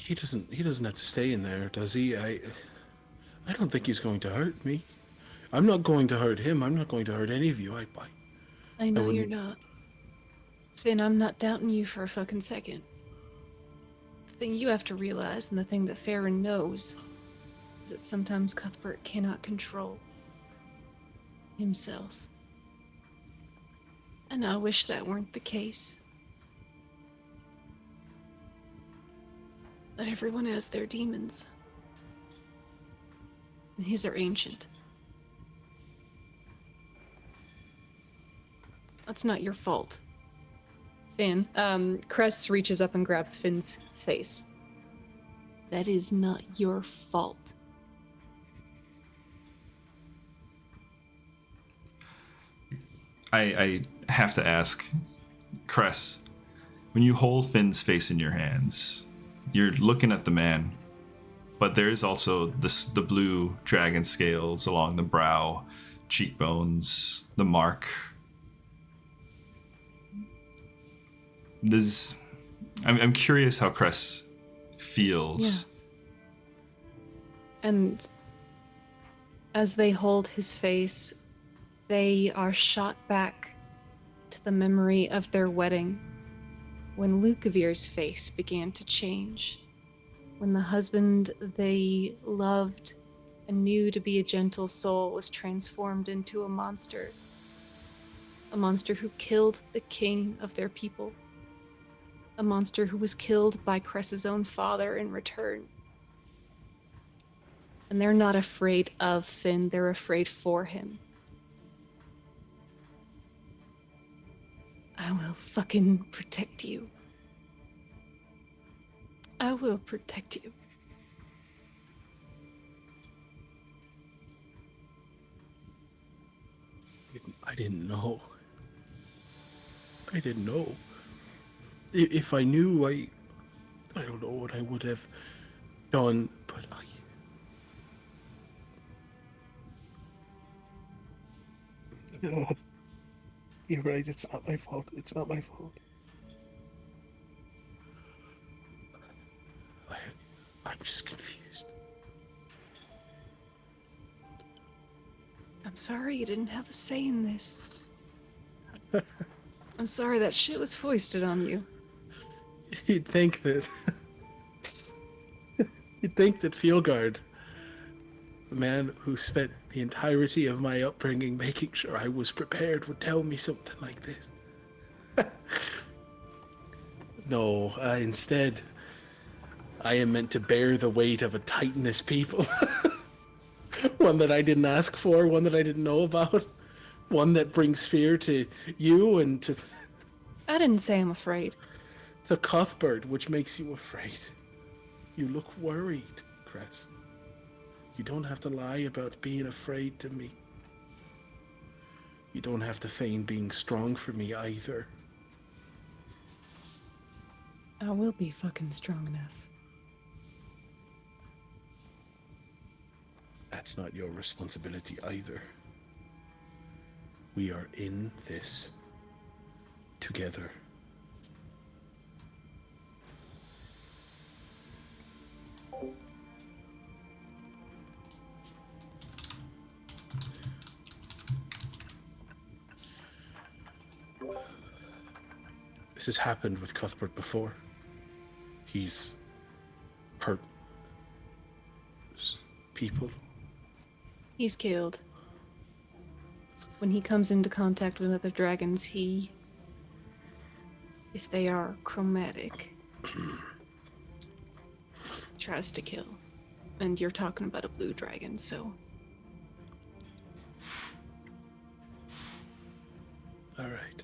He doesn't have to stay in there, does he? I don't think he's going to hurt me. I'm not going to hurt him. I'm not going to hurt any of you. I I know you're wouldn't. not. Finn, I'm not doubting you for a fucking second. The thing you have to realize, and the thing that Farron knows, is that sometimes Cuthbert cannot control himself. And I wish that weren't the case. That everyone has their demons. And his are ancient. That's not your fault. Finn. Cress reaches up and grabs Finn's face. That is not your fault. I have to ask, Cress, when you hold Finn's face in your hands, you're looking at the man, but there is also the blue dragon scales along the brow, cheekbones, the mark. This, I'm curious how Cress feels. Yeah. And as they hold his face, they are shot back to the memory of their wedding, when Lucavir's face began to change, when the husband they loved and knew to be a gentle soul was transformed into a monster who killed the king of their people, a monster who was killed by Cress's own father in return. And they're not afraid of Finn, they're afraid for him. I will fucking protect you. I will protect you. I didn't know. I didn't know. If I knew, I don't know what I would have done, but I. No, you're right. It's not my fault. It's not my fault. I, I'm just confused. I'm sorry you didn't have a say in this. I'm sorry that shit was foisted on you. You'd think that. You'd think that Fieldguard, the man who spent the entirety of my upbringing making sure I was prepared, would tell me something like this. No, instead, I am meant to bear the weight of a titanous people. One that I didn't ask for, one that I didn't know about, one that brings fear to you and I didn't say I'm afraid. to Cuthbert, which makes you afraid. You look worried, Cress. You don't have to lie about being afraid to me. You don't have to feign being strong for me either. I will be fucking strong enough. That's not your responsibility either. We are in this together. This has happened with Cuthbert before. He's hurt people. He's killed. When he comes into contact with other dragons, if they are chromatic, tries to kill. And you're talking about a blue dragon, so. Alright.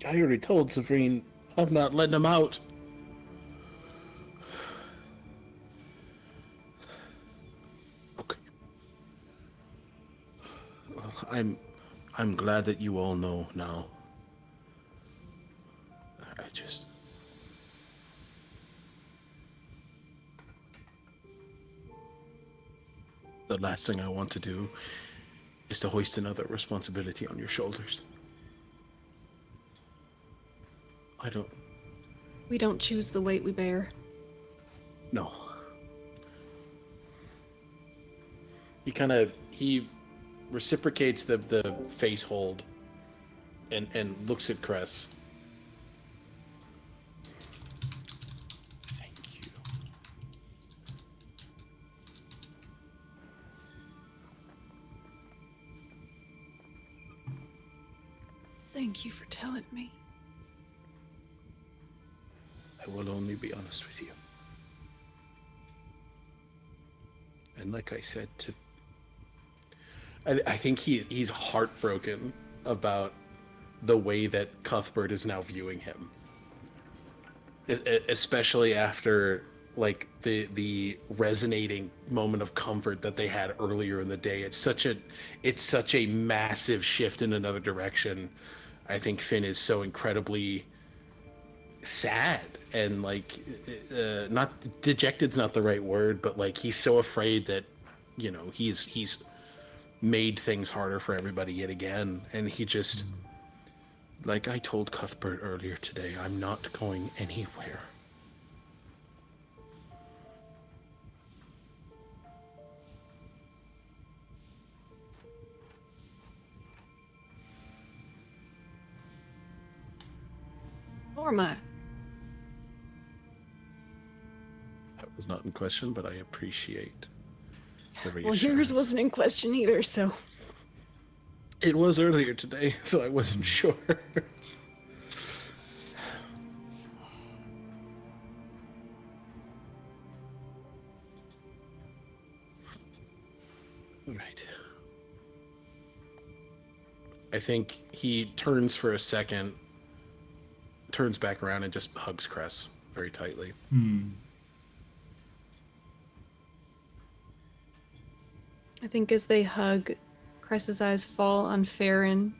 I already told Savrine I'm not letting him out. Okay. Well, I'm glad that you all know now. I just the last thing I want to do is to hoist another responsibility on your shoulders. I don't. We don't choose the weight we bear. No. He reciprocates the face hold and looks at Cress. Thank you. Thank you for telling me. I will only be honest with you. And like I said, I think he's heartbroken about the way that Cuthbert is now viewing him. Especially after like the resonating moment of comfort that they had earlier in the day. It's such a massive shift in another direction. I think Finn is so incredibly sad and like not dejected's not the right word, but like he's so afraid that, you know, he's made things harder for everybody yet again, and he just, like I told Cuthbert earlier today, I'm not going anywhere. Norma. That was not in question, but I appreciate the Well, reassurance. yours wasn't in question either, so. It was earlier today, so I wasn't sure. Right. I think he turns for a second, turns back around and just hugs Cress very tightly. I think as they hug, Cress's eyes fall on Farron,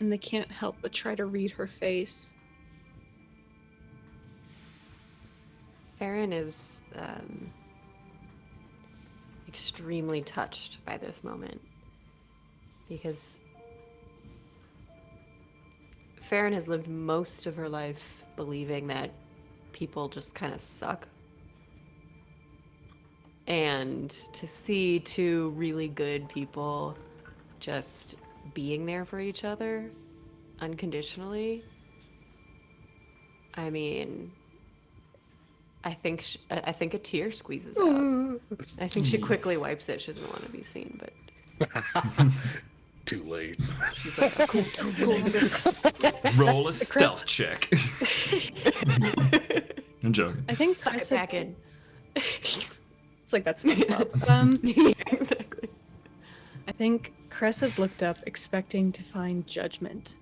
and they can't help but try to read her face. Farron is extremely touched by this moment because Farron has lived most of her life believing that people just kind of suck. And to see two really good people just being there for each other unconditionally, I mean, I think a tear squeezes out. I think she quickly wipes it. She doesn't want to be seen, but Too late. she's like, oh, cool. Roll a stealth check. I'm joking. I think Suck Cress it back in. It's like that's SpongeBob. Yeah, exactly. I think Cress had looked up expecting to find judgment,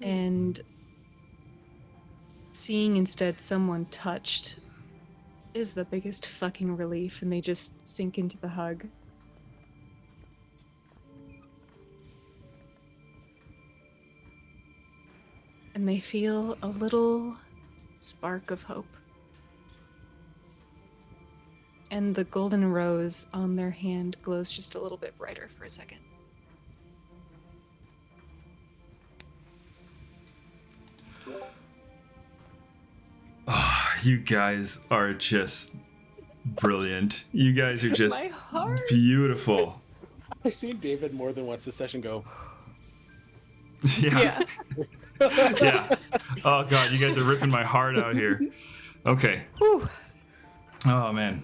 and seeing instead someone touched is the biggest fucking relief, and they just sink into the hug. And they feel a little spark of hope. And the golden rose on their hand glows just a little bit brighter for a second. Oh, you guys are just brilliant. You guys are just My heart. beautiful. I've seen David more than once this session go, Yeah. Yeah. Oh god, you guys are ripping my heart out here. Okay. Whew. Oh man.